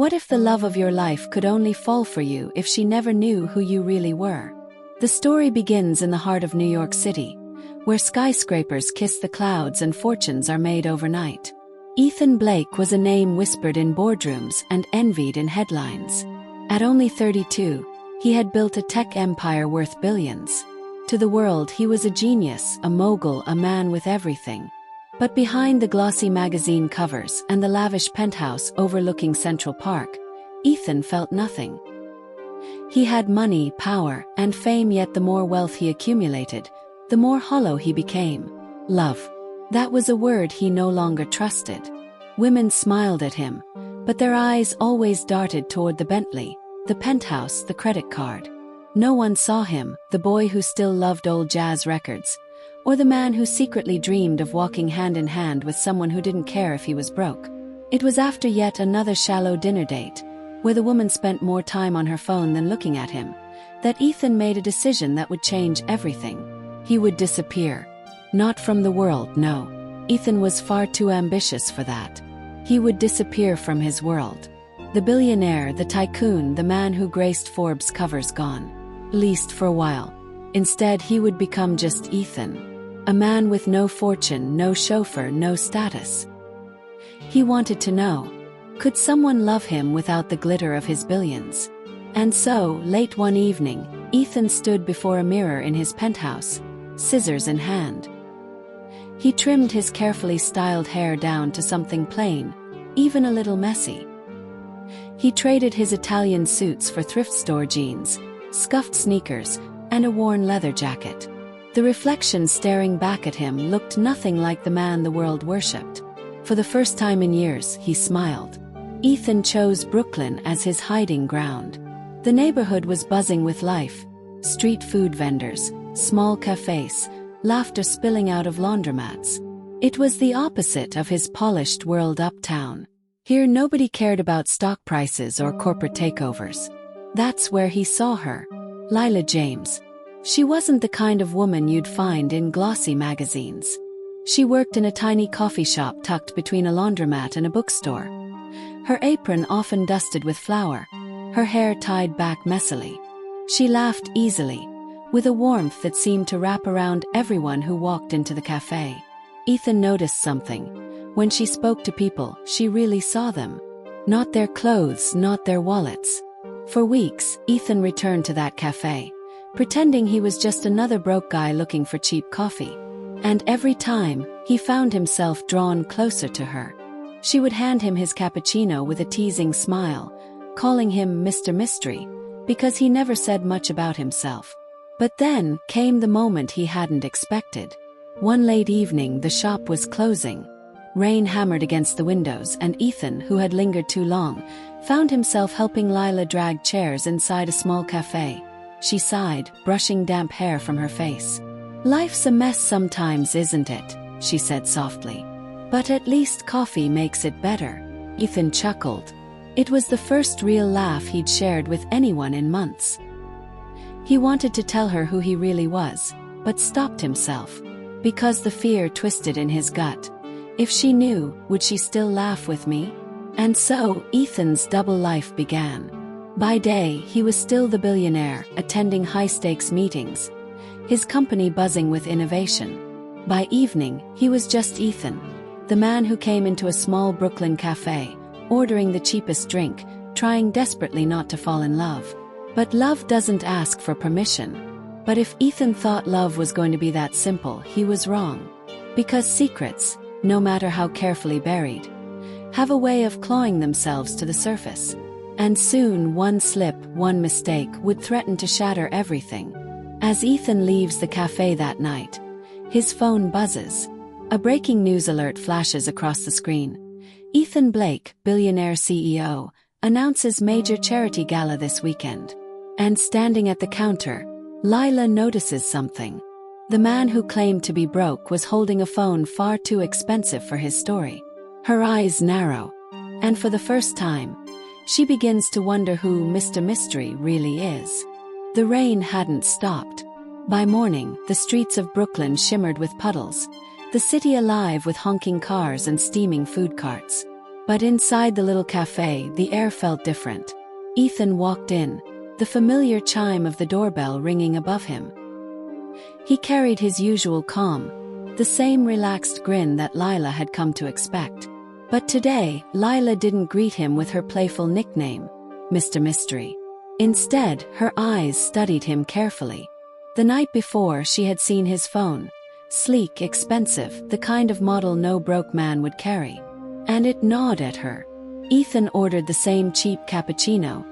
What if the love of your life could only fall for you if she never knew who you really were? The story begins in the heart of New York City, where skyscrapers kiss the clouds and fortunes are made overnight. Ethan Blake was a name whispered in boardrooms and envied in headlines. At only 32, he had built a tech empire worth billions. To the world, he was a genius, a mogul, a man with everything. But behind the glossy magazine covers and the lavish penthouse overlooking Central Park, Ethan felt nothing. He had money, power, and fame, yet the more wealth he accumulated, the more hollow he became. Love. That was a word he no longer trusted. Women smiled at him, but their eyes always darted toward the Bentley, the penthouse, the credit card. No one saw him, the boy who still loved old jazz records, or the man who secretly dreamed of walking hand in hand with someone who didn't care if he was broke. It was after yet another shallow dinner date, where the woman spent more time on her phone than looking at him, that Ethan made a decision that would change everything. He would disappear. Not from the world, no. Ethan was far too ambitious for that. He would disappear from his world. The billionaire, the tycoon, the man who graced Forbes covers gone. At least for a while. Instead, he would become just Ethan. A man with no fortune, no chauffeur, no status. He wanted to know, could someone love him without the glitter of his billions? And so, late one evening, Ethan stood before a mirror in his penthouse, scissors in hand. He trimmed his carefully styled hair down to something plain, even a little messy. He traded his Italian suits for thrift store jeans, scuffed sneakers, and a worn leather jacket. The reflection staring back at him looked nothing like the man the world worshipped. For the first time in years, he smiled. Ethan chose Brooklyn as his hiding ground. The neighborhood was buzzing with life. Street food vendors, small cafes, laughter spilling out of laundromats. It was the opposite of his polished world uptown. Here nobody cared about stock prices or corporate takeovers. That's where he saw her. Lila James. She wasn't the kind of woman you'd find in glossy magazines. She worked in a tiny coffee shop tucked between a laundromat and a bookstore. Her apron often dusted with flour, her hair tied back messily. She laughed easily, with a warmth that seemed to wrap around everyone who walked into the cafe. Ethan noticed something. When she spoke to people, she really saw them. Not their clothes, not their wallets. For weeks, Ethan returned to that cafe, pretending he was just another broke guy looking for cheap coffee. And every time, he found himself drawn closer to her. She would hand him his cappuccino with a teasing smile, calling him Mr. Mystery, because he never said much about himself. But then came the moment he hadn't expected. One late evening, the shop was closing. Rain hammered against the windows, and Ethan, who had lingered too long, found himself helping Lila drag chairs inside a small cafe. She sighed, brushing damp hair from her face. "Life's a mess sometimes, isn't it?" she said softly. "But at least coffee makes it better." Ethan chuckled. It was the first real laugh he'd shared with anyone in months. He wanted to tell her who he really was, but stopped himself. Because the fear twisted in his gut. If she knew, would she still laugh with me? And so, Ethan's double life began. By day, he was still the billionaire, attending high-stakes meetings, his company buzzing with innovation. By evening, he was just Ethan, the man who came into a small Brooklyn cafe, ordering the cheapest drink, trying desperately not to fall in love. But love doesn't ask for permission. But if Ethan thought love was going to be that simple, he was wrong. Because secrets, no matter how carefully buried, have a way of clawing themselves to the surface. And soon one slip, one mistake would threaten to shatter everything. As Ethan leaves the cafe that night, his phone buzzes. A breaking news alert flashes across the screen. Ethan Blake, Billionaire CEO, announces major charity gala this weekend. And standing at the counter, Lila notices something. The man who claimed to be broke was holding a phone far too expensive for his story. Her eyes narrow. And for the first time, she begins to wonder who Mr. Mystery really is. The rain hadn't stopped. By morning, the streets of Brooklyn shimmered with puddles, the city alive with honking cars and steaming food carts. But inside the little cafe, the air felt different. Ethan walked in, the familiar chime of the doorbell ringing above him. He carried his usual calm, the same relaxed grin that Lila had come to expect. But today, Lila didn't greet him with her playful nickname, Mr. Mystery. Instead, her eyes studied him carefully. The night before, she had seen his phone, sleek, expensive, the kind of model no broke man would carry. And it gnawed at her. Ethan ordered the same cheap cappuccino,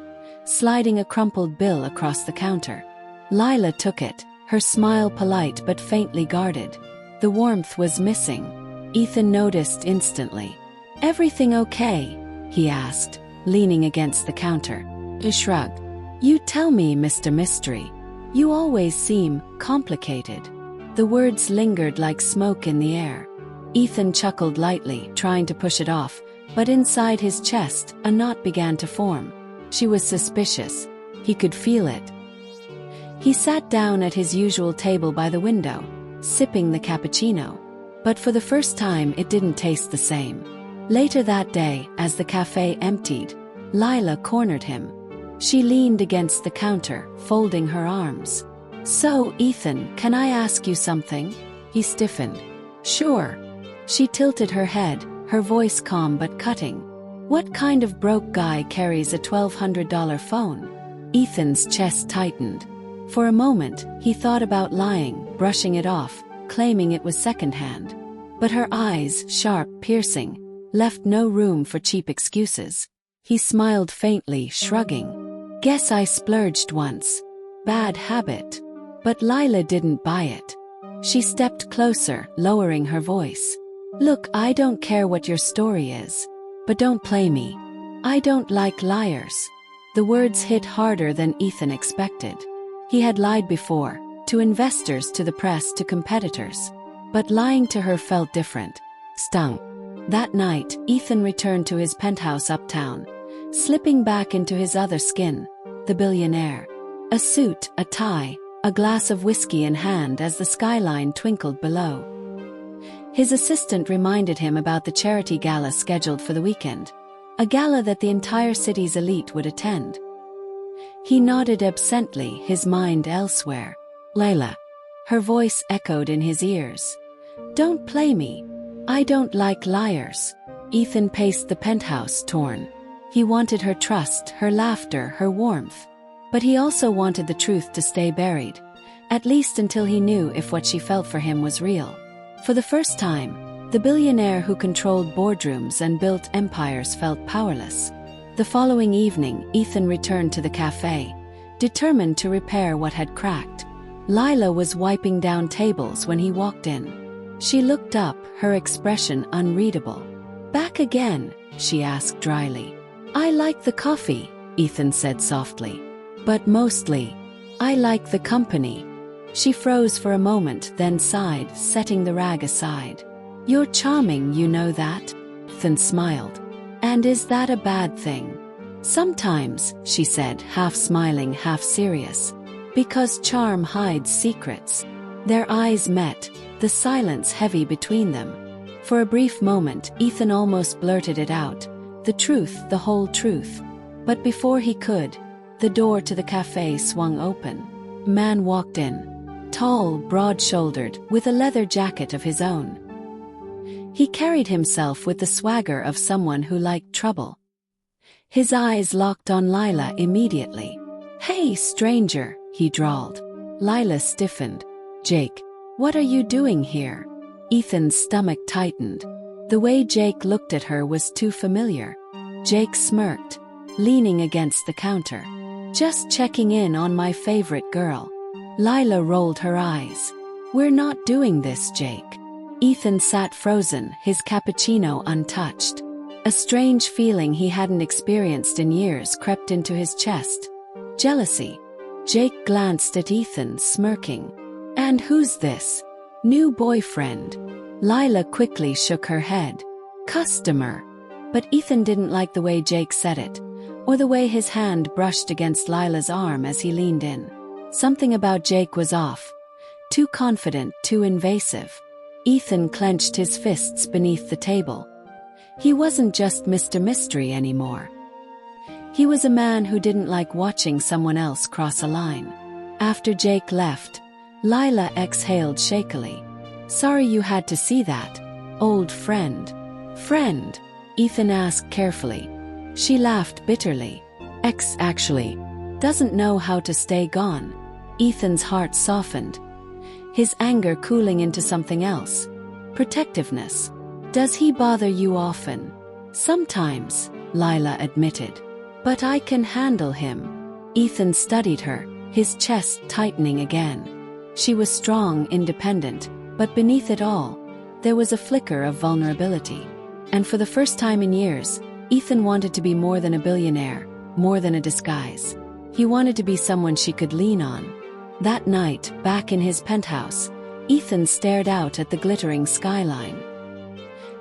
sliding a crumpled bill across the counter. Lila took it, her smile polite but faintly guarded. The warmth was missing. Ethan noticed instantly. "Everything okay?" he asked, leaning against the counter. She shrugged. "You tell me, Mr. Mystery. You always seem complicated." The words lingered like smoke in the air. Ethan chuckled lightly, trying to push it off, but inside his chest, a knot began to form. She was suspicious. He could feel it. He sat down at his usual table by the window, sipping the cappuccino. But for the first time, it didn't taste the same. Later that day, as the cafe emptied, Lila cornered him. She leaned against the counter, folding her arms. "So, Ethan, can I ask you something?" He stiffened. "Sure." She tilted her head, her voice calm but cutting. "What kind of broke guy carries a $1,200 phone?" Ethan's chest tightened. For a moment, he thought about lying, brushing it off, claiming it was secondhand. But her eyes, sharp, piercing, left no room for cheap excuses. He smiled faintly, shrugging. "Guess I splurged once. Bad habit." But Lila didn't buy it. She stepped closer, lowering her voice. "Look, I don't care what your story is. But don't play me. I don't like liars." The words hit harder than Ethan expected. He had lied before, to investors, to the press, to competitors. But lying to her felt different. Stung. That night, Ethan returned to his penthouse uptown, slipping back into his other skin, the billionaire. A suit, a tie, a glass of whiskey in hand as the skyline twinkled below. His assistant reminded him about the charity gala scheduled for the weekend, a gala that the entire city's elite would attend. He nodded absently, his mind elsewhere. "Lila." Her voice echoed in his ears. "Don't play me. I don't like liars." Ethan paced the penthouse, torn. He wanted her trust, her laughter, her warmth. But he also wanted the truth to stay buried, at least until he knew if what she felt for him was real. For the first time, the billionaire who controlled boardrooms and built empires felt powerless. The following evening, Ethan returned to the cafe, determined to repair what had cracked. Lila was wiping down tables when he walked in. She looked up, her expression unreadable. "Back again?" she asked dryly. "I like the coffee," Ethan said softly. "But mostly, I like the company." She froze for a moment, then sighed, setting the rag aside. "You're charming, you know that?" Ethan smiled. "And is that a bad thing?" "Sometimes," she said, half smiling, half serious. "Because charm hides secrets." Their eyes met, the silence heavy between them. For a brief moment, Ethan almost blurted it out. The truth, the whole truth. But before he could, the door to the cafe swung open. A man walked in. Tall, broad-shouldered, with a leather jacket of his own. He carried himself with the swagger of someone who liked trouble. His eyes locked on Lila immediately. "Hey, stranger," he drawled. Lila stiffened. "Jake, what are you doing here?" Ethan's stomach tightened. The way Jake looked at her was too familiar. Jake smirked, leaning against the counter. "Just checking in on my favorite girl." Lila rolled her eyes. "We're not doing this, Jake." Ethan sat frozen, his cappuccino untouched. A strange feeling he hadn't experienced in years crept into his chest. Jealousy. Jake glanced at Ethan, smirking. "And who's this? New boyfriend?" Lila quickly shook her head. "Customer." But Ethan didn't like the way Jake said it, or the way his hand brushed against Lila's arm as he leaned in. Something about Jake was off. Too confident, too invasive. Ethan clenched his fists beneath the table. He wasn't just Mr. Mystery anymore. He was a man who didn't like watching someone else cross a line. After Jake left, Lila exhaled shakily. "Sorry you had to see that, old friend." "Friend?" Ethan asked carefully. She laughed bitterly. "Ex actually doesn't know how to stay gone." Ethan's heart softened, his anger cooling into something else. Protectiveness. "Does he bother you often?" "Sometimes," Lila admitted. "But I can handle him." Ethan studied her, his chest tightening again. She was strong, independent, but beneath it all, there was a flicker of vulnerability. And for the first time in years, Ethan wanted to be more than a billionaire, more than a disguise. He wanted to be someone she could lean on. That night, back in his penthouse, Ethan stared out at the glittering skyline.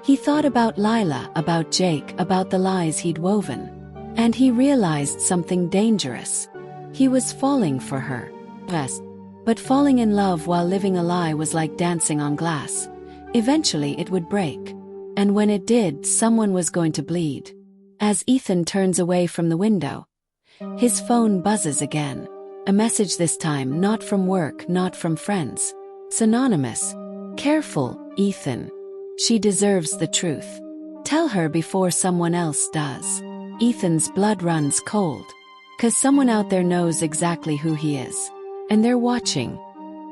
He thought about Lila, about Jake, about the lies he'd woven. And he realized something dangerous. He was falling for her. Yes. But falling in love while living a lie was like dancing on glass. Eventually it would break. And when it did, someone was going to bleed. As Ethan turns away from the window, his phone buzzes again. A message this time, not from work, not from friends. It's anonymous. "Careful, Ethan. She deserves the truth. Tell her before someone else does." Ethan's blood runs cold. 'Cause someone out there knows exactly who he is. And they're watching.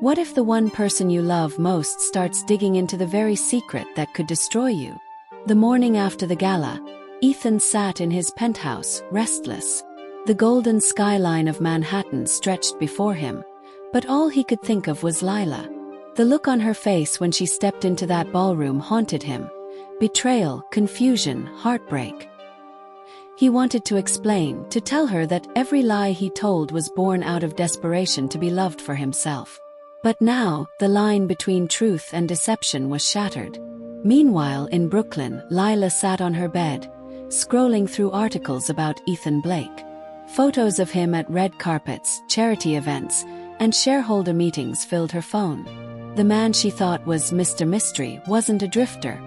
What if the one person you love most starts digging into the very secret that could destroy you? The morning after the gala, Ethan sat in his penthouse, restless. The golden skyline of Manhattan stretched before him, but all he could think of was Lila. The look on her face when she stepped into that ballroom haunted him. Betrayal, confusion, heartbreak. He wanted to explain, to tell her that every lie he told was born out of desperation to be loved for himself. But now, the line between truth and deception was shattered. Meanwhile, in Brooklyn, Lila sat on her bed, scrolling through articles about Ethan Blake. Photos of him at red carpets, charity events, and shareholder meetings filled her phone. The man she thought was Mr. Mystery wasn't a drifter.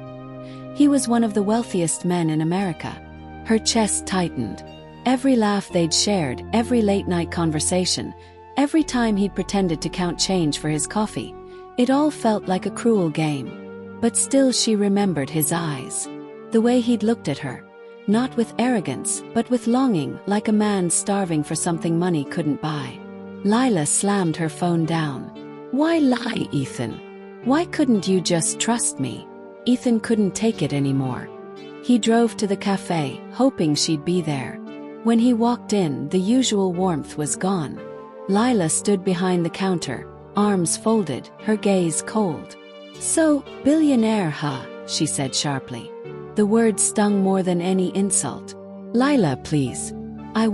He was one of the wealthiest men in America. Her chest tightened. Every laugh they'd shared, every late-night conversation, every time he'd pretended to count change for his coffee, it all felt like a cruel game. But still she remembered his eyes. The way he'd looked at her. Not with arrogance, but with longing, like a man starving for something money couldn't buy. Lila slammed her phone down. "Why lie, Ethan? Why couldn't you just trust me?" Ethan couldn't take it anymore. He drove to the cafe, hoping she'd be there. When he walked in, the usual warmth was gone. Lila stood behind the counter, arms folded, her gaze cold. "So, billionaire, huh?" she said sharply. The word stung more than any insult. "Lila, please." I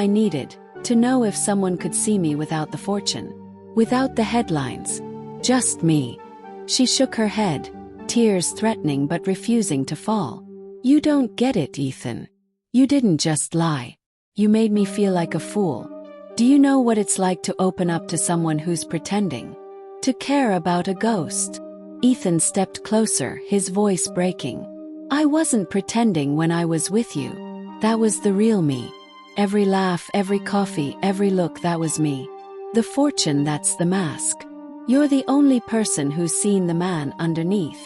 needed, to know if someone could see me without the fortune. Without the headlines. Just me. She shook her head, tears threatening but refusing to fall. "You don't get it, Ethan. You didn't just lie. You made me feel like a fool. Do you know what it's like to open up to someone who's pretending? To care about a ghost?" Ethan stepped closer, his voice breaking. "I wasn't pretending when I was with you. That was the real me. Every laugh, every coffee, every look, that was me. The fortune, that's the mask. You're the only person who's seen the man underneath."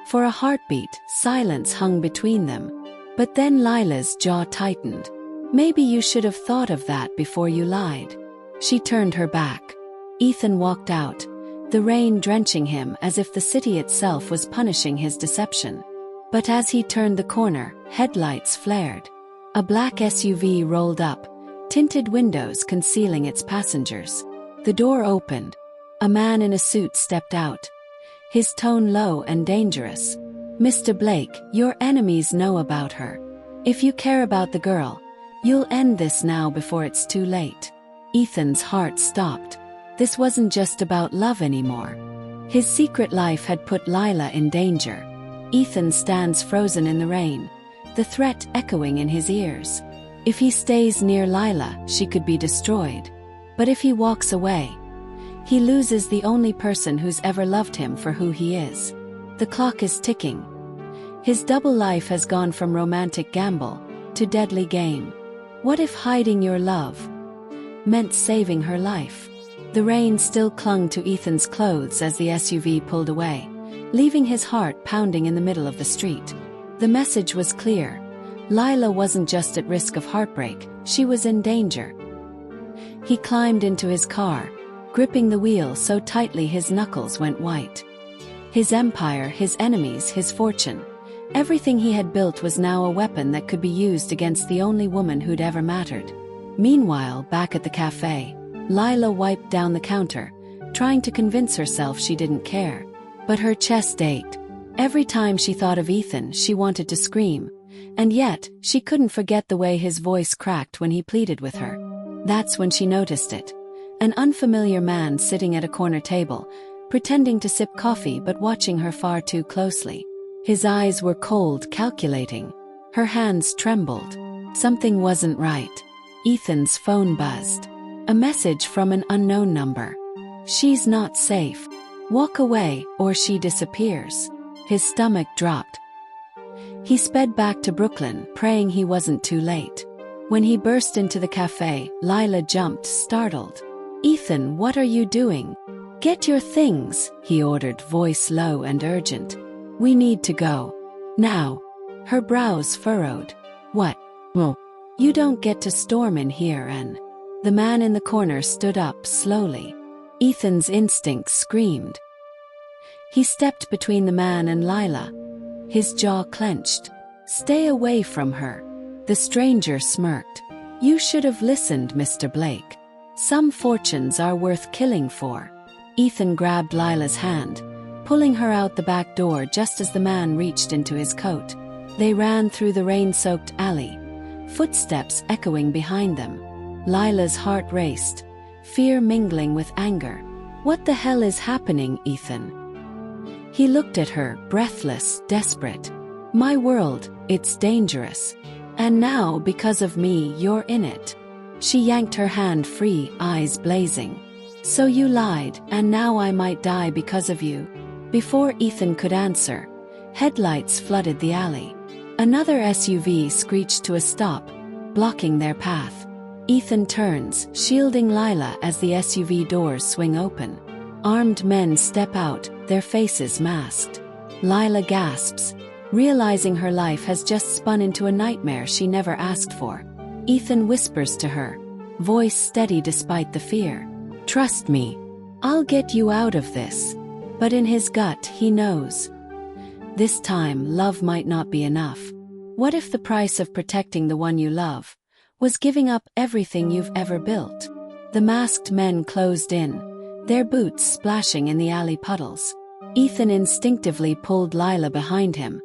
For a heartbeat, silence hung between them. But then Lila's jaw tightened. "Maybe you should have thought of that before you lied." She turned her back. Ethan walked out, the rain drenching him as if the city itself was punishing his deception. But as he turned the corner, headlights flared. A black SUV rolled up, tinted windows concealing its passengers. The door opened. A man in a suit stepped out, his tone low and dangerous. "Mr. Blake, your enemies know about her. If you care about the girl, you'll end this now before it's too late." Ethan's heart stopped. This wasn't just about love anymore. His secret life had put Lila in danger. Ethan stands frozen in the rain, the threat echoing in his ears. If he stays near Lila, she could be destroyed. But if he walks away, he loses the only person who's ever loved him for who he is. The clock is ticking. His double life has gone from romantic gamble to deadly game. What if hiding your love meant saving her life? The rain still clung to Ethan's clothes as the SUV pulled away, leaving his heart pounding in the middle of the street. The message was clear. Lila wasn't just at risk of heartbreak, she was in danger. He climbed into his car, gripping the wheel so tightly his knuckles went white. His empire, his enemies, his fortune. Everything he had built was now a weapon that could be used against the only woman who'd ever mattered. Meanwhile, back at the cafe, Lila wiped down the counter, trying to convince herself she didn't care. But her chest ached. Every time she thought of Ethan, she wanted to scream. And yet, she couldn't forget the way his voice cracked when he pleaded with her. That's when she noticed it. An unfamiliar man sitting at a corner table, pretending to sip coffee but watching her far too closely. His eyes were cold, calculating. Her hands trembled. Something wasn't right. Ethan's phone buzzed. A message from an unknown number. "She's not safe. Walk away, or she disappears." His stomach dropped. He sped back to Brooklyn, praying he wasn't too late. When he burst into the cafe, Lila jumped, startled. "Ethan, what are you doing?" "Get your things," he ordered, voice low and urgent. "We need to go. Now." Her brows furrowed. "What? Well, you don't get to storm in here and—" The man in the corner stood up slowly. Ethan's instincts screamed. He stepped between the man and Lila. His jaw clenched. "Stay away from her." The stranger smirked. "You should have listened, Mr. Blake. Some fortunes are worth killing for." Ethan grabbed Lila's hand, pulling her out the back door just as the man reached into his coat. They ran through the rain-soaked alley, footsteps echoing behind them. Lila's heart raced, fear mingling with anger. "What the hell is happening, Ethan?" He looked at her, breathless, desperate. "My world, it's dangerous. And now, because of me, you're in it." She yanked her hand free, eyes blazing. "So you lied, and now I might die because of you." Before Ethan could answer, headlights flooded the alley. Another SUV screeched to a stop, blocking their path. Ethan turns, shielding Lila as the SUV doors swing open. Armed men step out, their faces masked. Lila gasps, realizing her life has just spun into a nightmare she never asked for. Ethan whispers to her, voice steady despite the fear. "Trust me. I'll get you out of this." But in his gut, he knows. This time, love might not be enough. What if the price of protecting the one you love was giving up everything you've ever built? The masked men closed in, their boots splashing in the alley puddles. Ethan instinctively pulled Lila behind him,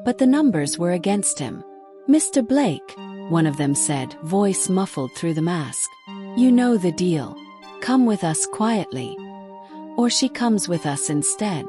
but the numbers were against him. "Mr. Blake," one of them said, voice muffled through the mask. "You know the deal. Come with us quietly. Or she comes with us instead."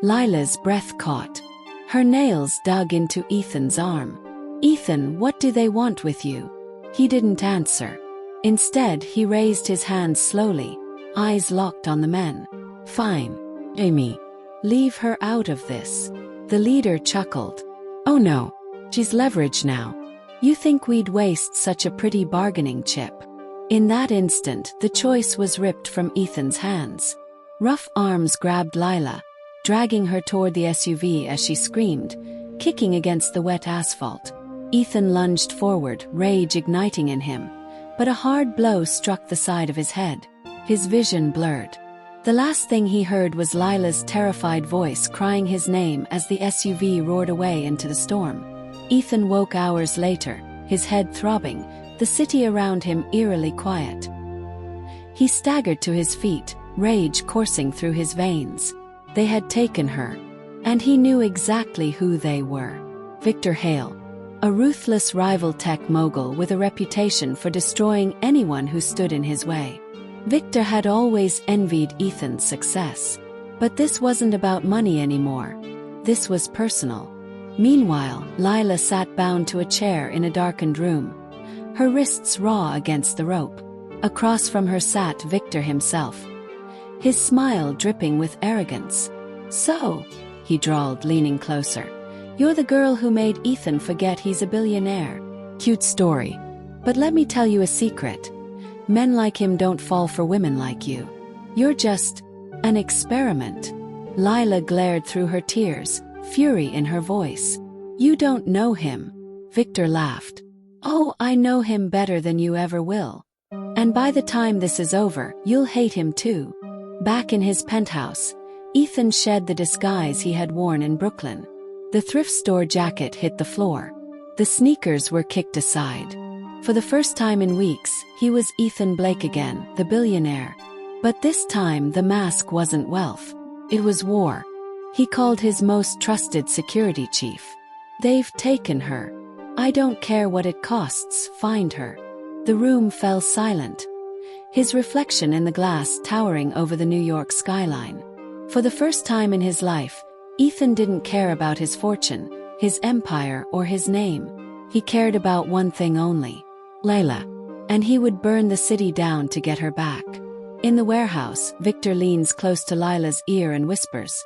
Lila's breath caught. Her nails dug into Ethan's arm. "Ethan, what do they want with you?" He didn't answer. Instead, he raised his hands slowly, eyes locked on the men. "Fine, Amy. Leave her out of this." The leader chuckled. "Oh no, she's leverage now. You think we'd waste such a pretty bargaining chip?" In that instant, the choice was ripped from Ethan's hands. Rough arms grabbed Lila, dragging her toward the SUV as she screamed, kicking against the wet asphalt. Ethan lunged forward, rage igniting in him, but a hard blow struck the side of his head. His vision blurred. The last thing he heard was Lila's terrified voice crying his name as the SUV roared away into the storm. Ethan woke hours later, his head throbbing, the city around him eerily quiet. He staggered to his feet, rage coursing through his veins. They had taken her, and he knew exactly who they were. Victor Hale, a ruthless rival tech mogul with a reputation for destroying anyone who stood in his way. Victor had always envied Ethan's success. But this wasn't about money anymore. This was personal. Meanwhile, Lila sat bound to a chair in a darkened room, her wrists raw against the rope. Across from her sat Victor himself, his smile dripping with arrogance. "So," he drawled, leaning closer, You're the girl who made Ethan forget he's a billionaire. Cute story. But let me tell you a secret. Men like him don't fall for women like you. You're just an experiment. Lila glared through her tears, fury in her voice. You don't know him. Victor laughed. Oh, I know him better than you ever will. And by the time this is over, you'll hate him too. Back in his penthouse, Ethan shed the disguise he had worn in Brooklyn. The thrift store jacket hit the floor. The sneakers were kicked aside. For the first time in weeks, he was Ethan Blake again, the billionaire. But this time the mask wasn't wealth. It was war. He called his most trusted security chief. They've taken her. I don't care what it costs, find her. The room fell silent. His reflection in the glass towering over the New York skyline. For the first time in his life, Ethan didn't care about his fortune, his empire, or his name. He cared about one thing only. Lila. And he would burn the city down to get her back. In the warehouse, Victor leans close to Lila's ear and whispers,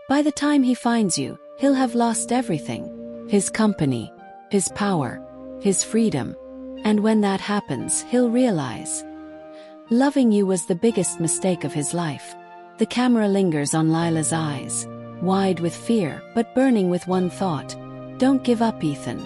by the time he finds you, he'll have lost everything. His company, his power, his freedom. And when that happens, he'll realize loving you was the biggest mistake of his life. The camera lingers on Lila's eyes, wide with fear, but burning with one thought. Don't give up, Ethan.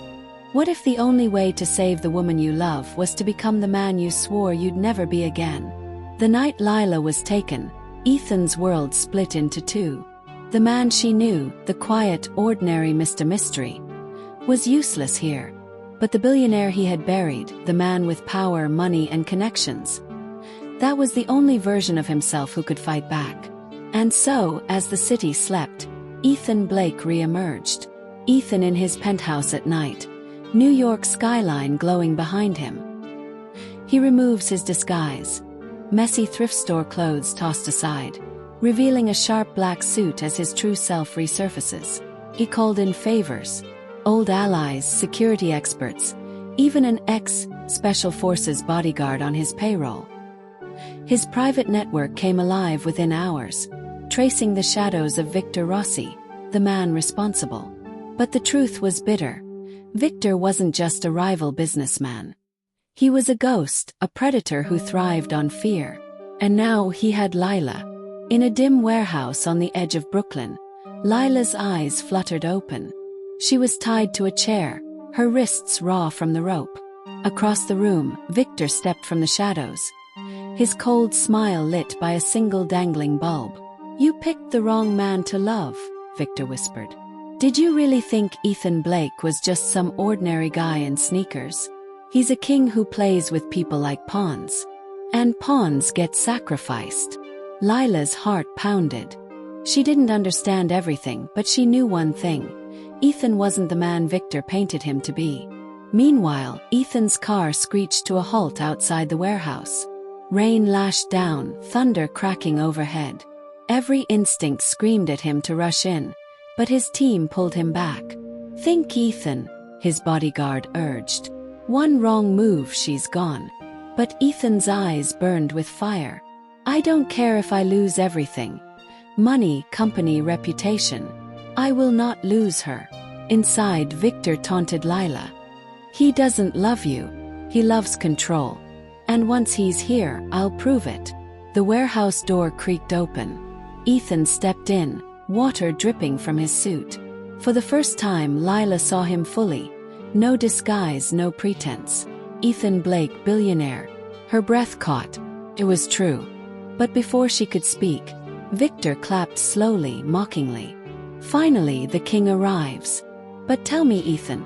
What if the only way to save the woman you love was to become the man you swore you'd never be again? The night Lila was taken, Ethan's world split into two. The man she knew, the quiet, ordinary Mr. Mystery, was useless here. But the billionaire he had buried, the man with power, money, and connections, that was the only version of himself who could fight back. And so, as the city slept, Ethan Blake re-emerged. Ethan in his penthouse at night, New York skyline glowing behind him. He removes his disguise. Messy thrift store clothes tossed aside, revealing a sharp black suit as his true self resurfaces. He called in favors, old allies, security experts, even an ex-Special Forces bodyguard on his payroll. His private network came alive within hours, tracing the shadows of Victor Rossi, the man responsible. But the truth was bitter. Victor wasn't just a rival businessman. He was a ghost, a predator who thrived on fear. And now he had Lila. In a dim warehouse on the edge of Brooklyn, Lila's eyes fluttered open. She was tied to a chair, her wrists raw from the rope. Across the room, Victor stepped from the shadows, his cold smile lit by a single dangling bulb. You picked the wrong man to love, Victor whispered. Did you really think Ethan Blake was just some ordinary guy in sneakers? He's a king who plays with people like pawns. And pawns get sacrificed. Lila's heart pounded. She didn't understand everything, but she knew one thing. Ethan wasn't the man Victor painted him to be. Meanwhile, Ethan's car screeched to a halt outside the warehouse. Rain lashed down, thunder cracking overhead. Every instinct screamed at him to rush in, but his team pulled him back. Think, Ethan, his bodyguard urged. One wrong move, she's gone. But Ethan's eyes burned with fire. I don't care if I lose everything. Money, company, reputation. I will not lose her. Inside, Victor taunted Lila. He doesn't love you. He loves control. And once he's here, I'll prove it. The warehouse door creaked open. Ethan stepped in, water dripping from his suit. For the first time, Lila saw him fully. No disguise, no pretense. Ethan Blake, billionaire. Her breath caught. It was true. But before she could speak, Victor clapped slowly, mockingly. Finally, the king arrives. But tell me, Ethan,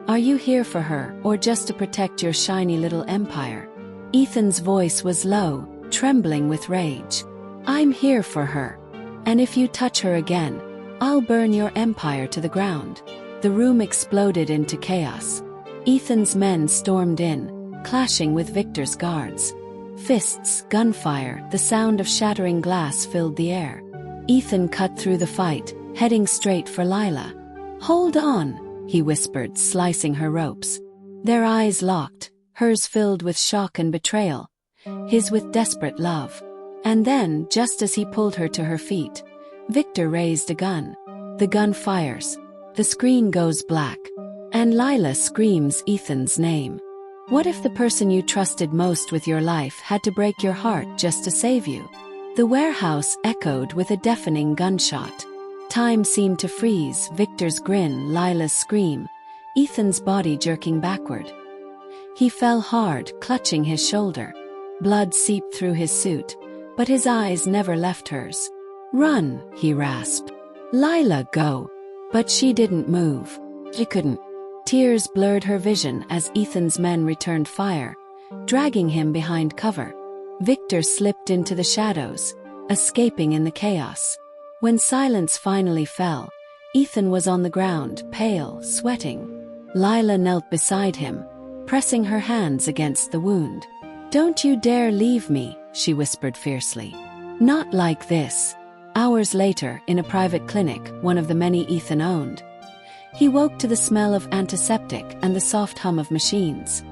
are you here for her, or just to protect your shiny little empire? Ethan's voice was low, trembling with rage. I'm here for her. And if you touch her again, I'll burn your empire to the ground. The room exploded into chaos. Ethan's men stormed in, clashing with Victor's guards. Fists, gunfire, the sound of shattering glass filled the air. Ethan cut through the fight, heading straight for Lila. Hold on, he whispered, slicing her ropes. Their eyes locked, hers filled with shock and betrayal, his with desperate love. And then, just as he pulled her to her feet, Victor raised a gun. The gun fires. The screen goes black, and Lila screams Ethan's name. What if the person you trusted most with your life had to break your heart just to save you? The warehouse echoed with a deafening gunshot. Time seemed to freeze, Victor's grin, Lila's scream, Ethan's body jerking backward. He fell hard, clutching his shoulder. Blood seeped through his suit, but his eyes never left hers. "Run," he rasped. "Lila, go." But she didn't move. She couldn't. Tears blurred her vision as Ethan's men returned fire, dragging him behind cover. Victor slipped into the shadows, escaping in the chaos. When silence finally fell, Ethan was on the ground, pale, sweating. Lila knelt beside him, pressing her hands against the wound. "Don't you dare leave me," she whispered fiercely. "Not like this." Hours later, in a private clinic, one of the many Ethan owned, he woke to the smell of antiseptic and the soft hum of machines.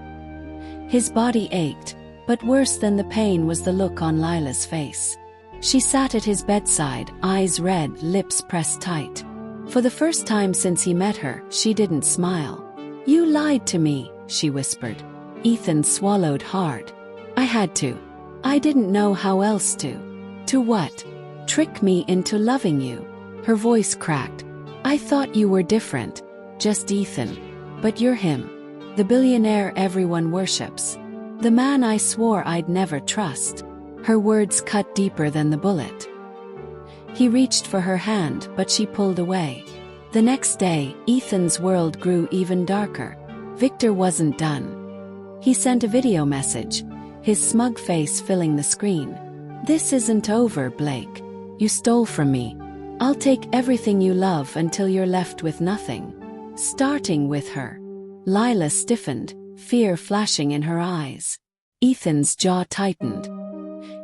His body ached, but worse than the pain was the look on Lila's face. She sat at his bedside, eyes red, lips pressed tight. For the first time since he met her, she didn't smile. "You lied to me," she whispered. Ethan swallowed hard. "I had to. I didn't know how else to." "To what?" "Trick me into loving you." Her voice cracked. "I thought you were different. Just Ethan. But you're him. The billionaire everyone worships. The man I swore I'd never trust." Her words cut deeper than the bullet. He reached for her hand, but she pulled away. The next day, Ethan's world grew even darker. Victor wasn't done. He sent a video message, his smug face filling the screen. "This isn't over, Blake. You stole from me. I'll take everything you love until you're left with nothing. Starting with her." Lila stiffened, fear flashing in her eyes. Ethan's jaw tightened.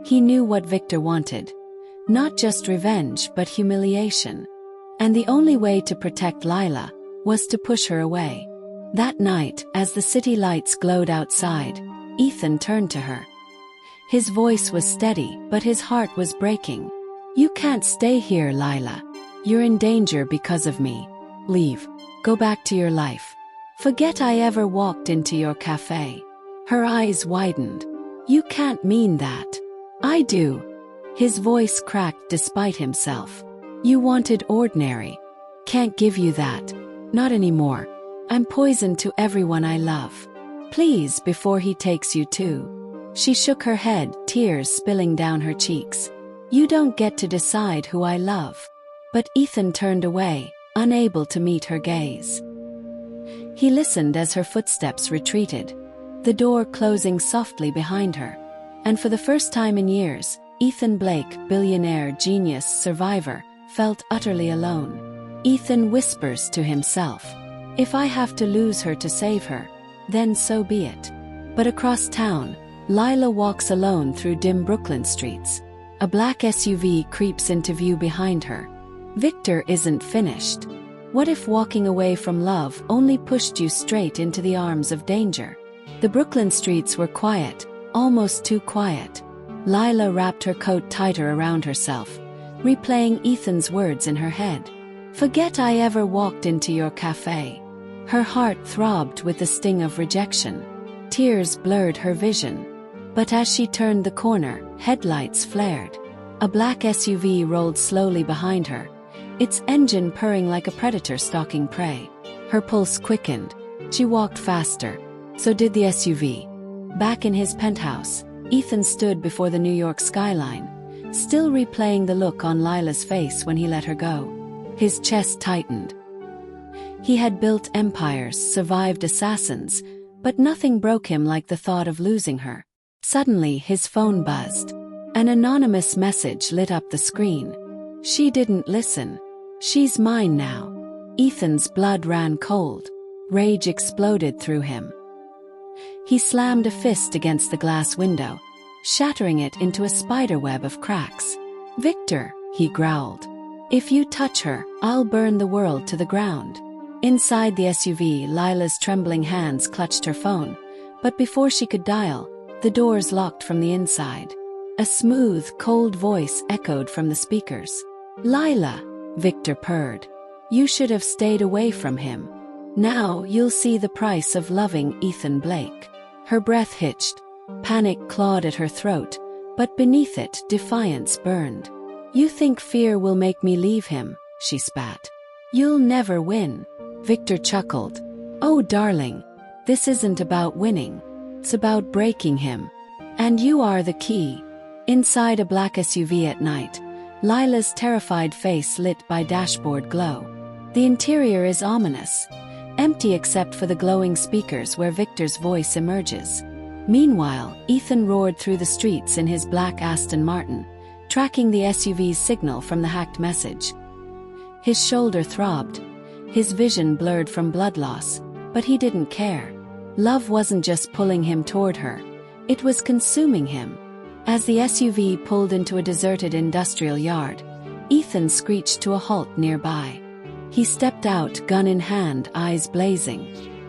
He knew what Victor wanted. Not just revenge, but humiliation. And the only way to protect Lila was to push her away. That night, as the city lights glowed outside, Ethan turned to her. His voice was steady, but his heart was breaking. "You can't stay here, Lila. You're in danger because of me. Leave. Go back to your life. Forget I ever walked into your cafe." Her eyes widened. "You can't mean that." "I do." His voice cracked despite himself. "You wanted ordinary. Can't give you that. Not anymore. I'm poison to everyone I love. Please, before he takes you too." She shook her head, tears spilling down her cheeks. "You don't get to decide who I love." But Ethan turned away, unable to meet her gaze. He listened as her footsteps retreated, the door closing softly behind her. And for the first time in years, Ethan Blake, billionaire, genius, survivor, felt utterly alone. Ethan whispers to himself, "If I have to lose her to save her, then so be it." But across town, Lila walks alone through dim Brooklyn streets. A black SUV creeps into view behind her. Victor isn't finished. What if walking away from love only pushed you straight into the arms of danger? The Brooklyn streets were quiet, almost too quiet. Lila wrapped her coat tighter around herself, replaying Ethan's words in her head. "Forget I ever walked into your cafe." Her heart throbbed with the sting of rejection. Tears blurred her vision. But as she turned the corner, headlights flared. A black SUV rolled slowly behind her, its engine purring like a predator stalking prey. Her pulse quickened. She walked faster. So did the SUV. Back in his penthouse, Ethan stood before the New York skyline, still replaying the look on Lila's face when he let her go. His chest tightened. He had built empires, survived assassins, but nothing broke him like the thought of losing her. Suddenly, his phone buzzed. An anonymous message lit up the screen. She didn't listen. "She's mine now." Ethan's blood ran cold. Rage exploded through him. He slammed a fist against the glass window, shattering it into a spiderweb of cracks. "Victor," he growled. "If you touch her, I'll burn the world to the ground." Inside the SUV, Lila's trembling hands clutched her phone, but before she could dial, the doors locked from the inside. A smooth, cold voice echoed from the speakers. "Lila," Victor purred. You should have stayed away from him. Now you'll see the price of loving Ethan Blake." Her breath hitched. Panic clawed at her throat, but beneath it, defiance burned. "You think fear will make me leave him," she spat. "You'll never win." Victor chuckled. "Oh, darling, this isn't about winning. It's about breaking him. And you are the key." Inside a black SUV at night, Lila's terrified face lit by dashboard glow. The interior is ominous, empty except for the glowing speakers where Victor's voice emerges. Meanwhile, Ethan roared through the streets in his black Aston Martin, tracking the SUV's signal from the hacked message. His shoulder throbbed, his vision blurred from blood loss, but he didn't care. Love wasn't just pulling him toward her, it was consuming him. As the SUV pulled into a deserted industrial yard, Ethan screeched to a halt nearby. He stepped out, gun in hand, eyes blazing.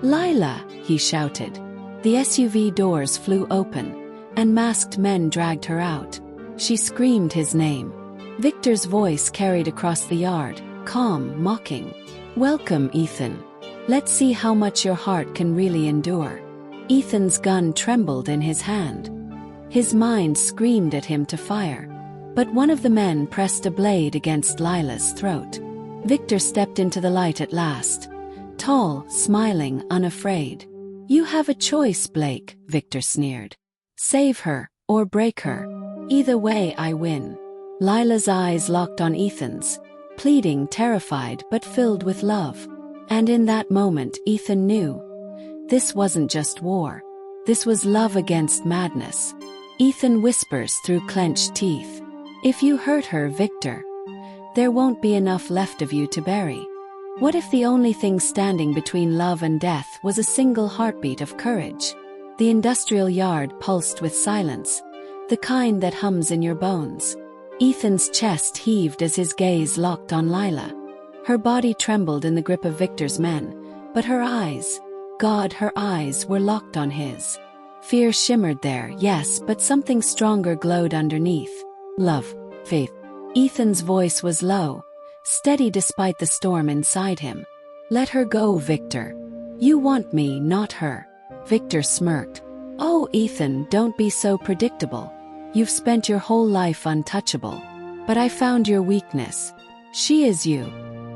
"Lila!" he shouted. The SUV doors flew open, and masked men dragged her out. She screamed his name. Victor's voice carried across the yard, calm, mocking. "Welcome, Ethan. Let's see how much your heart can really endure." Ethan's gun trembled in his hand. His mind screamed at him to fire. But one of the men pressed a blade against Lila's throat. Victor stepped into the light at last. Tall, smiling, unafraid. "You have a choice, Blake," Victor sneered. "Save her, or break her. Either way I win." Lila's eyes locked on Ethan's, pleading, terrified but filled with love. And in that moment Ethan knew. This wasn't just war. This was love against madness. Ethan whispers through clenched teeth. "If you hurt her, Victor, there won't be enough left of you to bury." What if the only thing standing between love and death was a single heartbeat of courage? The industrial yard pulsed with silence, the kind that hums in your bones. Ethan's chest heaved as his gaze locked on Lila. Her body trembled in the grip of Victor's men, but her eyes, God, her eyes were locked on his. Fear shimmered there, yes, but something stronger glowed underneath. Love, faith. Ethan's voice was low, steady despite the storm inside him. "Let her go, Victor. You want me, not her." Victor smirked. "Oh, Ethan, don't be so predictable. You've spent your whole life untouchable. But I found your weakness. She is you."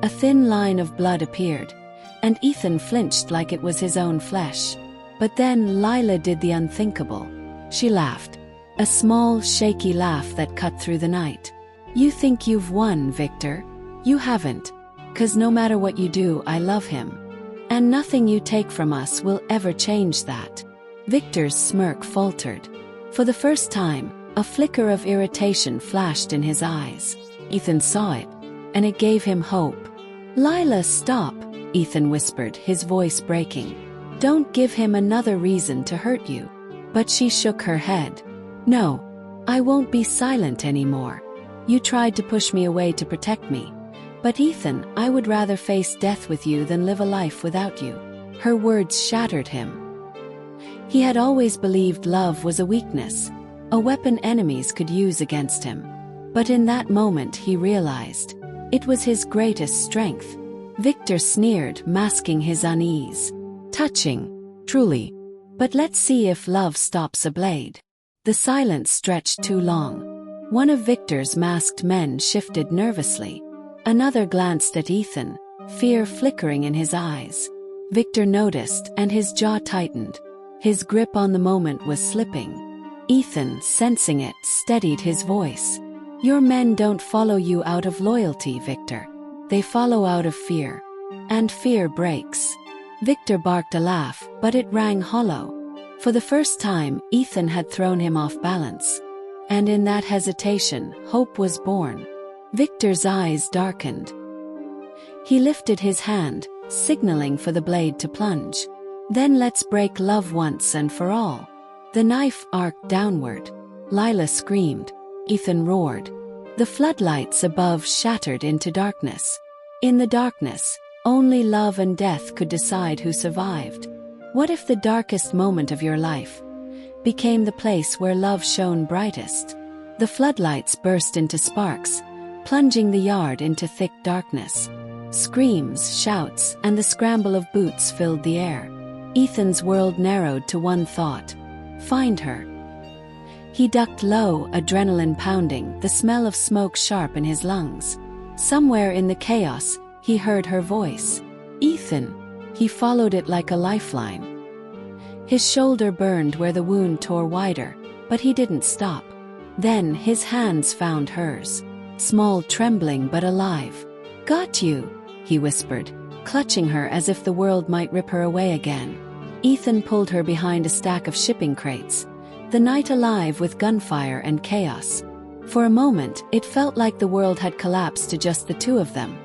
A thin line of blood appeared, and Ethan flinched like it was his own flesh. But then Lila did the unthinkable. She laughed. A small, shaky laugh that cut through the night. "You think you've won, Victor? You haven't. 'Cause no matter what you do, I love him. And nothing you take from us will ever change that." Victor's smirk faltered. For the first time, a flicker of irritation flashed in his eyes. Ethan saw it, and it gave him hope. "Lila, stop," Ethan whispered, his voice breaking. "Don't give him another reason to hurt you." But she shook her head. "No, I won't be silent anymore. You tried to push me away to protect me. But Ethan, I would rather face death with you than live a life without you." Her words shattered him. He had always believed love was a weakness, a weapon enemies could use against him. But in that moment he realized it was his greatest strength. Victor sneered, masking his unease. "Touching, truly. But let's see if love stops a blade." The silence stretched too long. One of Victor's masked men shifted nervously. Another glanced at Ethan, fear flickering in his eyes. Victor noticed, and his jaw tightened. His grip on the moment was slipping. Ethan, sensing it, steadied his voice. "Your men don't follow you out of loyalty, Victor. They follow out of fear. And fear breaks." Victor barked a laugh, but it rang hollow. For the first time, Ethan had thrown him off balance. And in that hesitation, hope was born. Victor's eyes darkened. He lifted his hand, signaling for the blade to plunge. "Then let's break love once and for all." The knife arced downward. Lila screamed. Ethan roared. The floodlights above shattered into darkness. In the darkness, only love and death could decide who survived. What if the darkest moment of your life became the place where love shone brightest? The floodlights burst into sparks, plunging the yard into thick darkness. Screams, shouts, and the scramble of boots filled the air. Ethan's world narrowed to one thought: find her. He ducked low, adrenaline pounding, the smell of smoke sharp in his lungs. Somewhere in the chaos, he heard her voice. Ethan. He followed it like a lifeline. His shoulder burned where the wound tore wider, but he didn't stop. Then his hands found hers. Small, trembling, but alive. Got you, he whispered, clutching her as if the world might rip her away again. Ethan pulled her behind a stack of shipping crates, the night alive with gunfire and chaos. For a moment, it felt like the world had collapsed to just the two of them,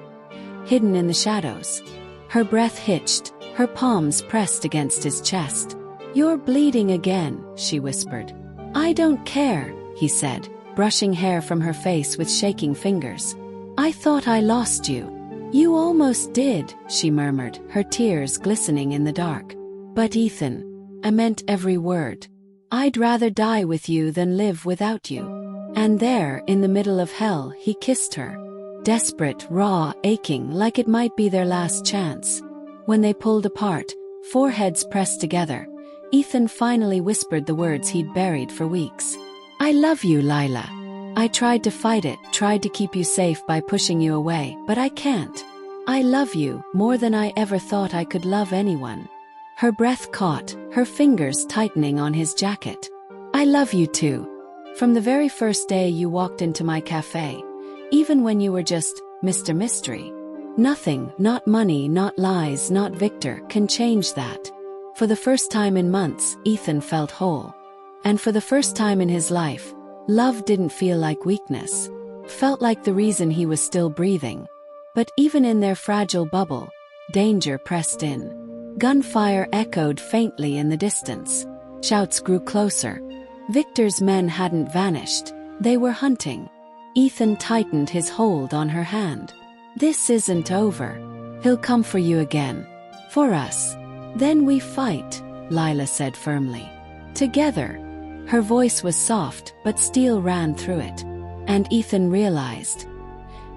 hidden in the shadows. Her breath hitched, her palms pressed against his chest. You're bleeding again, she whispered. I don't care, he said, brushing hair from her face with shaking fingers. I thought I lost you. You almost did, she murmured, her tears glistening in the dark. But Ethan, I meant every word. I'd rather die with you than live without you. And there, in the middle of hell, he kissed her. Desperate, raw, aching, like it might be their last chance. When they pulled apart, foreheads pressed together, Ethan finally whispered the words he'd buried for weeks. I love you, Lila. I tried to fight it, tried to keep you safe by pushing you away, but I can't. I love you, more than I ever thought I could love anyone. Her breath caught, her fingers tightening on his jacket. I love you too. From the very first day you walked into my cafe, even when you were just Mr. Mystery. Nothing, not money, not lies, not Victor, can change that. For the first time in months, Ethan felt whole. And for the first time in his life, love didn't feel like weakness. Felt like the reason he was still breathing. But even in their fragile bubble, danger pressed in. Gunfire echoed faintly in the distance. Shouts grew closer. Victor's men hadn't vanished. They were hunting. Ethan tightened his hold on her hand. This isn't over. He'll come for you again. For us. Then we fight, Lila said firmly. Together. Her voice was soft, but steel ran through it. And Ethan realized.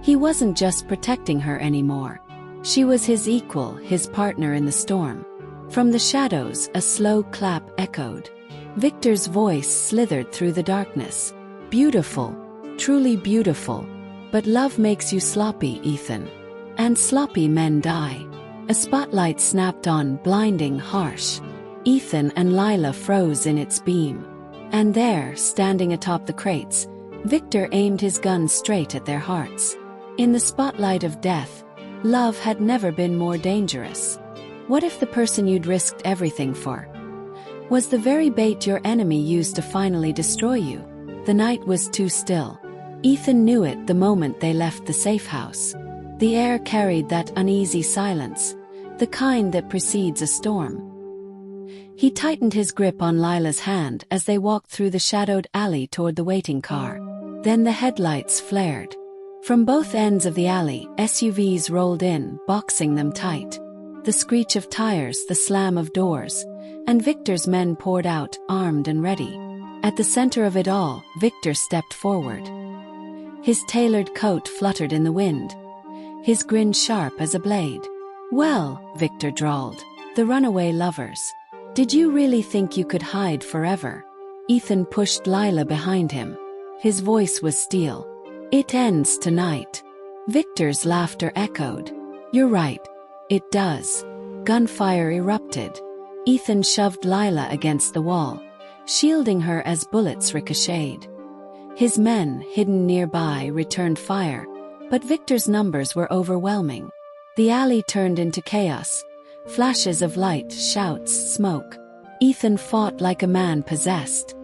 He wasn't just protecting her anymore. She was his equal, his partner in the storm. From the shadows, a slow clap echoed. Victor's voice slithered through the darkness. Beautiful. Truly beautiful. But love makes you sloppy, Ethan. And sloppy men die. A spotlight snapped on, blinding, harsh. Ethan and Lila froze in its beam. And there, standing atop the crates, Victor aimed his gun straight at their hearts. In the spotlight of death, love had never been more dangerous. What if the person you'd risked everything for was the very bait your enemy used to finally destroy you? The night was too still. Ethan knew it the moment they left the safe house. The air carried that uneasy silence, the kind that precedes a storm. He tightened his grip on Lila's hand as they walked through the shadowed alley toward the waiting car. Then the headlights flared. From both ends of the alley, SUVs rolled in, boxing them tight. The screech of tires, the slam of doors, and Victor's men poured out, armed and ready. At the center of it all, Victor stepped forward. His tailored coat fluttered in the wind, his grin sharp as a blade. Well, Victor drawled, the runaway lovers. Did you really think you could hide forever? Ethan pushed Lila behind him. His voice was steel. It ends tonight. Victor's laughter echoed. You're right. It does. Gunfire erupted. Ethan shoved Lila against the wall, shielding her as bullets ricocheted. His men, hidden nearby, returned fire, but Victor's numbers were overwhelming. The alley turned into chaos. Flashes of light, shouts, smoke. Ethan fought like a man possessed.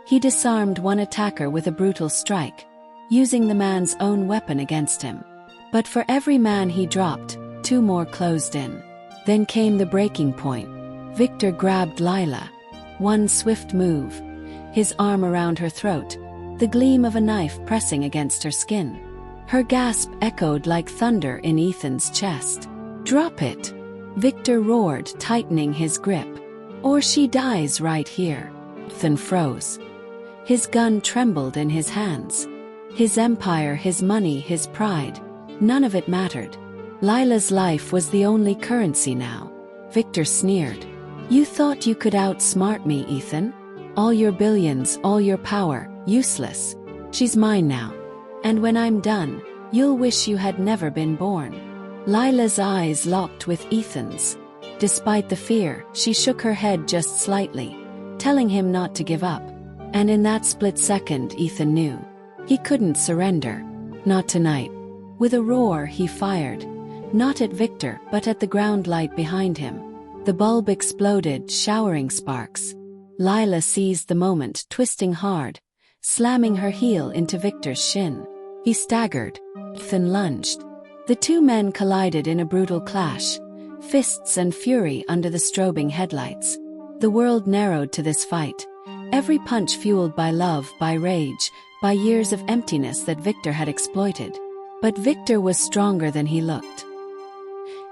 He disarmed one attacker with a brutal strike, using the man's own weapon against him. But for every man he dropped, two more closed in. Then came the breaking point. Victor grabbed Lila. One swift move, his arm around her throat, the gleam of a knife pressing against her skin. Her gasp echoed like thunder in Ethan's chest. Drop it! Victor roared, tightening his grip. Or she dies right here. Ethan froze. His gun trembled in his hands. His empire, his money, his pride, none of it mattered. Lila's life was the only currency now. Victor sneered. You thought you could outsmart me, Ethan? All your billions, all your power, useless. She's mine now. And when I'm done, you'll wish you had never been born. Lila's eyes locked with Ethan's. Despite the fear, she shook her head just slightly, telling him not to give up. And in that split second, Ethan knew. He couldn't surrender. Not tonight. With a roar, he fired. Not at Victor, but at the ground light behind him. The bulb exploded, showering sparks. Lila seized the moment, twisting hard, slamming her heel into Victor's shin. He staggered. Ethan lunged. The two men collided in a brutal clash, fists and fury under the strobing headlights. The world narrowed to this fight. Every punch fueled by love, by rage, by years of emptiness that Victor had exploited. But Victor was stronger than he looked.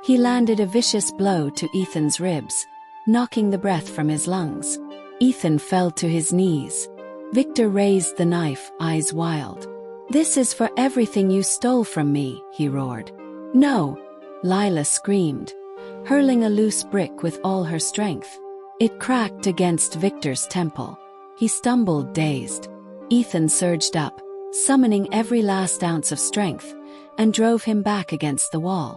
He landed a vicious blow to Ethan's ribs, knocking the breath from his lungs. Ethan fell to his knees. Victor raised the knife, eyes wild. This is for everything you stole from me, he roared. No! Lila screamed, hurling a loose brick with all her strength. It cracked against Victor's temple. He stumbled, dazed. Ethan surged up, summoning every last ounce of strength, and drove him back against the wall.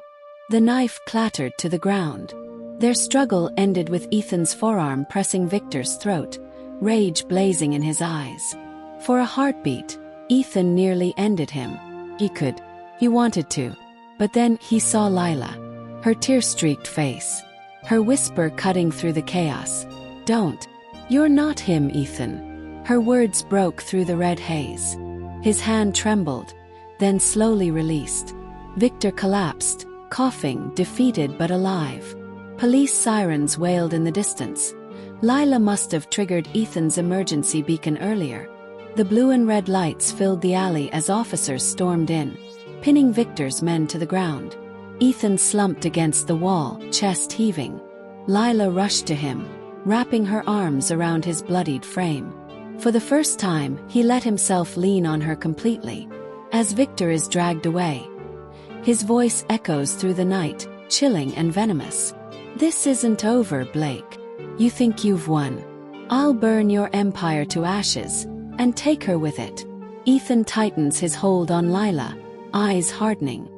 The knife clattered to the ground. Their struggle ended with Ethan's forearm pressing Victor's throat, rage blazing in his eyes. For a heartbeat, Ethan nearly ended him. He wanted to. But then he saw Lila. Her tear-streaked face. Her whisper cutting through the chaos. Don't. You're not him, Ethan. Her words broke through the red haze. His hand trembled, then slowly released. Victor collapsed, coughing, defeated but alive. Police sirens wailed in the distance. Lila must have triggered Ethan's emergency beacon earlier. The blue and red lights filled the alley as officers stormed in, pinning Victor's men to the ground. Ethan slumped against the wall, chest heaving. Lila rushed to him, wrapping her arms around his bloodied frame. For the first time, he let himself lean on her completely. As Victor is dragged away, his voice echoes through the night, chilling and venomous. This isn't over, Blake. You think you've won. I'll burn your empire to ashes, and take her with it. Ethan tightens his hold on Lila, eyes hardening.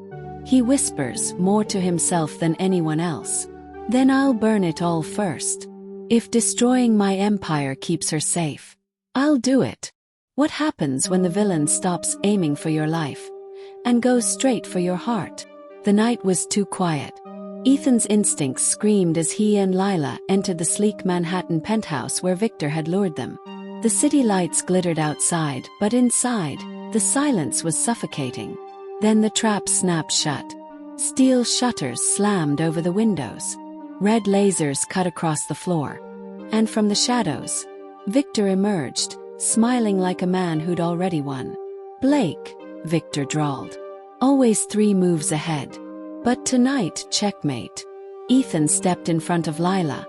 He whispers, more to himself than anyone else. Then I'll burn it all first. If destroying my empire keeps her safe, I'll do it. What happens when the villain stops aiming for your life and goes straight for your heart? The night was too quiet. Ethan's instincts screamed as he and Lila entered the sleek Manhattan penthouse where Victor had lured them. The city lights glittered outside, but inside, the silence was suffocating. Then the trap snapped shut. Steel shutters slammed over the windows. Red lasers cut across the floor. And from the shadows, Victor emerged, smiling like a man who'd already won. Blake, Victor drawled. Always 3 moves ahead. But tonight, checkmate. Ethan stepped in front of Lila.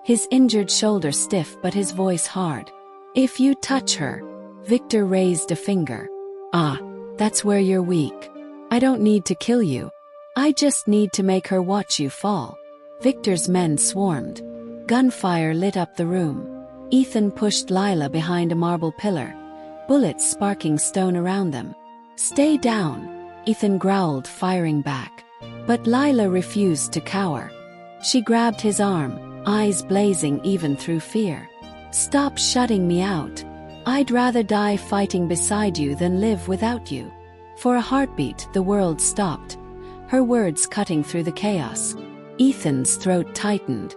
His injured shoulder stiff but his voice hard. If you touch her. Victor raised a finger. Ah, that's where you're weak. I don't need to kill you. I just need to make her watch you fall. Victor's men swarmed. Gunfire lit up the room. Ethan pushed Lila behind a marble pillar, bullets sparking stone around them. Stay down, Ethan growled, firing back. But Lila refused to cower. She grabbed his arm, eyes blazing even through fear. Stop shutting me out. I'd rather die fighting beside you than live without you. For a heartbeat, the world stopped, her words cutting through the chaos. Ethan's throat tightened.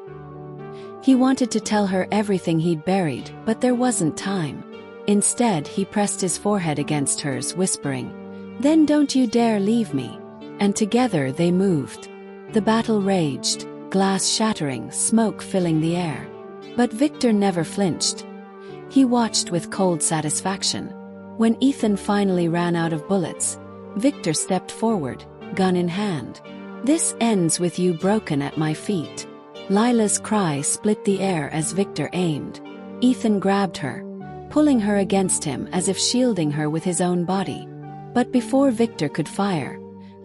He wanted to tell her everything he'd buried, but there wasn't time. Instead, he pressed his forehead against hers, whispering, "Then don't you dare leave me." And together they moved. The battle raged, glass shattering, smoke filling the air. But Victor never flinched. He watched with cold satisfaction. When Ethan finally ran out of bullets, Victor stepped forward, gun in hand. "This ends with you broken at my feet." Lila's cry split the air as Victor aimed. Ethan grabbed her, pulling her against him as if shielding her with his own body. But before Victor could fire,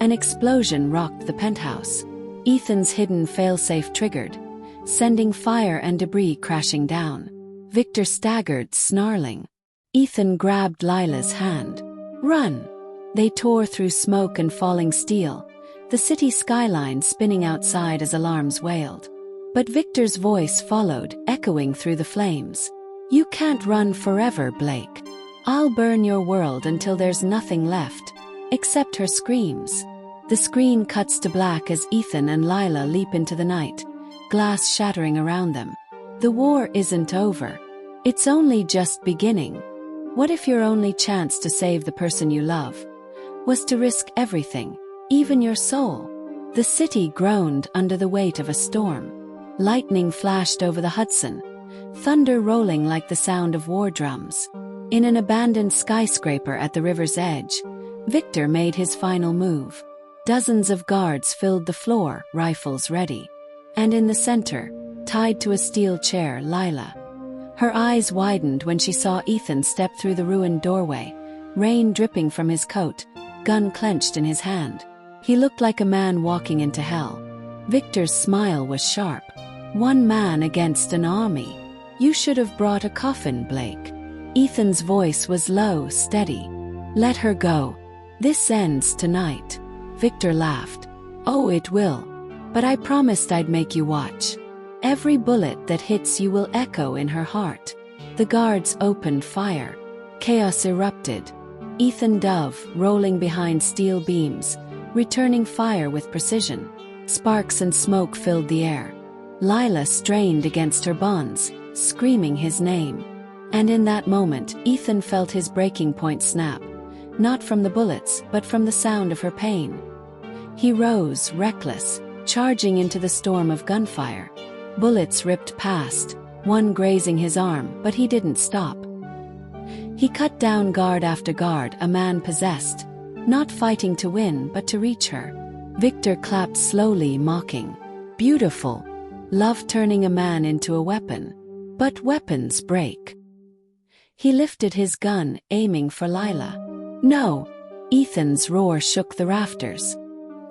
An explosion rocked the penthouse. Ethan's hidden failsafe triggered, sending fire and debris crashing down. Victor staggered, snarling. Ethan grabbed Lila's hand. "Run!" They tore through smoke and falling steel, the city skyline spinning outside as alarms wailed. But Victor's voice followed, echoing through the flames. "You can't run forever, Blake. I'll burn your world until there's nothing left, except her screams." The screen cuts to black as Ethan and Lila leap into the night, glass shattering around them. The war isn't over. It's only just beginning. What if your only chance to save the person you love was to risk everything, even your soul? The city groaned under the weight of a storm. Lightning flashed over the Hudson, thunder rolling like the sound of war drums. In an abandoned skyscraper at the river's edge, Victor made his final move. Dozens of guards filled the floor, rifles ready. And in the center, tied to a steel chair, Lila. Her eyes widened when she saw Ethan step through the ruined doorway, rain dripping from his coat, gun clenched in his hand. He looked like a man walking into hell. Victor's smile was sharp. "One man against an army. You should have brought a coffin, Blake." Ethan's voice was low, steady. "Let her go. This ends tonight." Victor laughed. "Oh, it will. But I promised I'd make you watch. Every bullet that hits you will echo in her heart." The guards opened fire. Chaos erupted. Ethan dove, rolling behind steel beams, returning fire with precision. Sparks and smoke filled the air. Lila strained against her bonds, screaming his name. And in that moment, Ethan felt his breaking point snap, not from the bullets, but from the sound of her pain. He rose, reckless, charging into the storm of gunfire. Bullets ripped past, one grazing his arm, but he didn't stop. He cut down guard after guard, a man possessed, not fighting to win but to reach her. Victor clapped slowly, mocking. "Beautiful. Love turning a man into a weapon. But weapons break." He lifted his gun, aiming for Lila. "No!" Ethan's roar shook the rafters.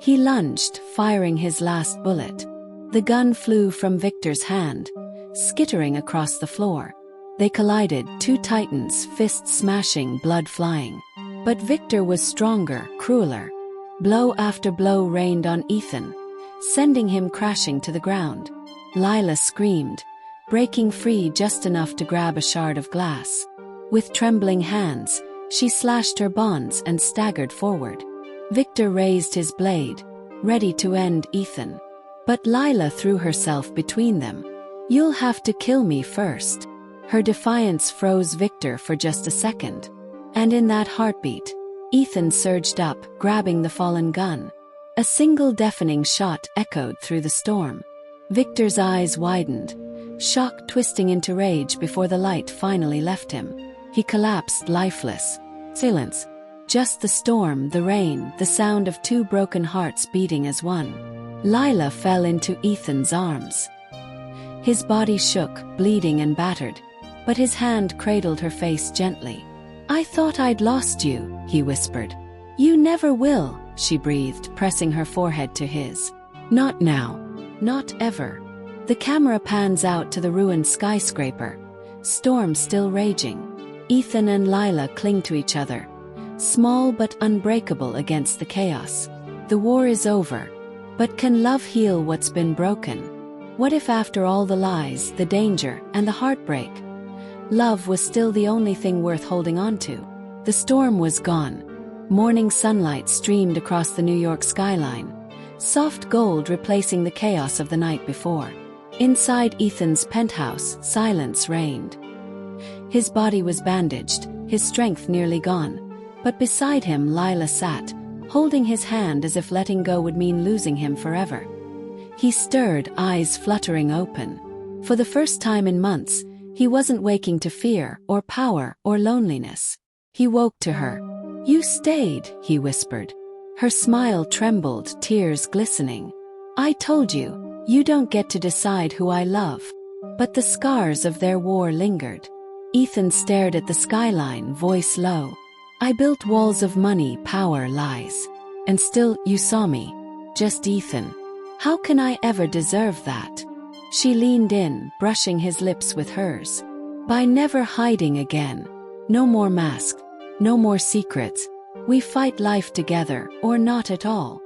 He lunged, firing his last bullet. The gun flew from Victor's hand, skittering across the floor. They collided, two titans, fists smashing, blood flying. But Victor was stronger, crueler. Blow after blow rained on Ethan, sending him crashing to the ground. Lila screamed, breaking free just enough to grab a shard of glass. With trembling hands, she slashed her bonds and staggered forward. Victor raised his blade, ready to end Ethan. But Lila threw herself between them. "You'll have to kill me first." Her defiance froze Victor for just a second. And in that heartbeat, Ethan surged up, grabbing the fallen gun. A single deafening shot echoed through the storm. Victor's eyes widened, shock twisting into rage before the light finally left him. He collapsed lifeless. Silence. Just the storm, the rain, the sound of two broken hearts beating as one. Lila fell into Ethan's arms. His body shook, bleeding and battered, but his hand cradled her face gently. "I thought I'd lost you," he whispered. "You never will," she breathed, pressing her forehead to his. "Not now. Not ever." The camera pans out to the ruined skyscraper, storm still raging. Ethan and Lila cling to each other, small but unbreakable against the chaos. The war is over, but can love heal what's been broken? What if after all the lies, the danger, and the heartbreak, love was still the only thing worth holding on to? The storm was gone. Morning sunlight streamed across the New York skyline, soft gold replacing the chaos of the night before. Inside Ethan's penthouse, silence reigned. His body was bandaged, his strength nearly gone, but beside him Lila sat, holding his hand as if letting go would mean losing him forever. He stirred, eyes fluttering open. For the first time in months, he wasn't waking to fear, or power, or loneliness. He woke to her. "You stayed," he whispered. Her smile trembled, tears glistening. "I told you, you don't get to decide who I love." But the scars of their war lingered. Ethan stared at the skyline, voice low. "I built walls of money, power, lies. And still, you saw me. Just Ethan. How can I ever deserve that? She leaned in, brushing his lips with hers. By never hiding again. No more mask. No more secrets. We fight life together, or not at all.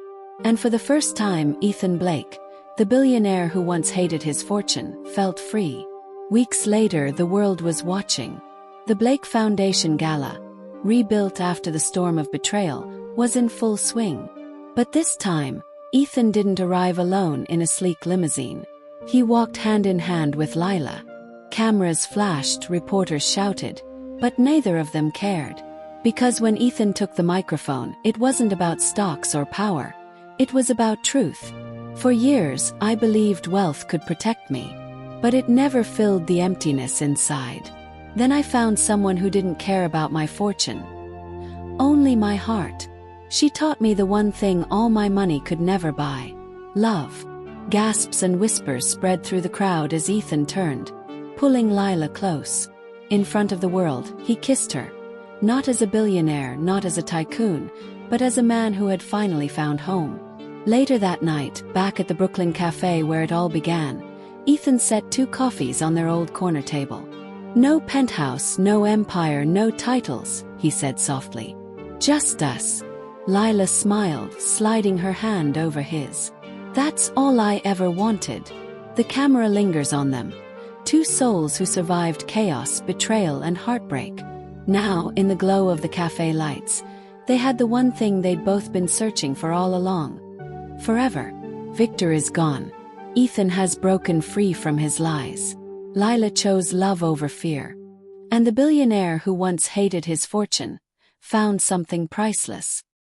And for the first time, Ethan Blake, the billionaire who once hated his fortune, felt free. Weeks later, the world was watching. The Blake Foundation Gala, rebuilt after the storm of betrayal, was in full swing. But this time, Ethan didn't arrive alone in a sleek limousine. He walked hand in hand with Lila. Cameras flashed, reporters shouted, but neither of them cared. Because when Ethan took the microphone, it wasn't about stocks or power. It was about truth. For years, I believed wealth could protect me. But it never filled the emptiness inside. Then I found someone who didn't care about my fortune. Only my heart. She taught me the one thing all my money could never buy. Love. Gasps and whispers spread through the crowd as Ethan turned, pulling Lila close. In front of the world, he kissed her. Not as a billionaire, not as a tycoon, but as a man who had finally found home. Later that night, back at the Brooklyn cafe where it all began, Ethan set 2 coffees on their old corner table. No penthouse, no empire, no titles, he said softly. Just us. Lila smiled, sliding her hand over his. That's all I ever wanted. The camera lingers on them. 2 souls who survived chaos, betrayal, and heartbreak. Now, in the glow of the cafe lights, they had the one thing they'd both been searching for all along. Forever. Victor is gone. Ethan has broken free from his lies. Lila chose love over fear. And the billionaire who once hated his fortune found something priceless.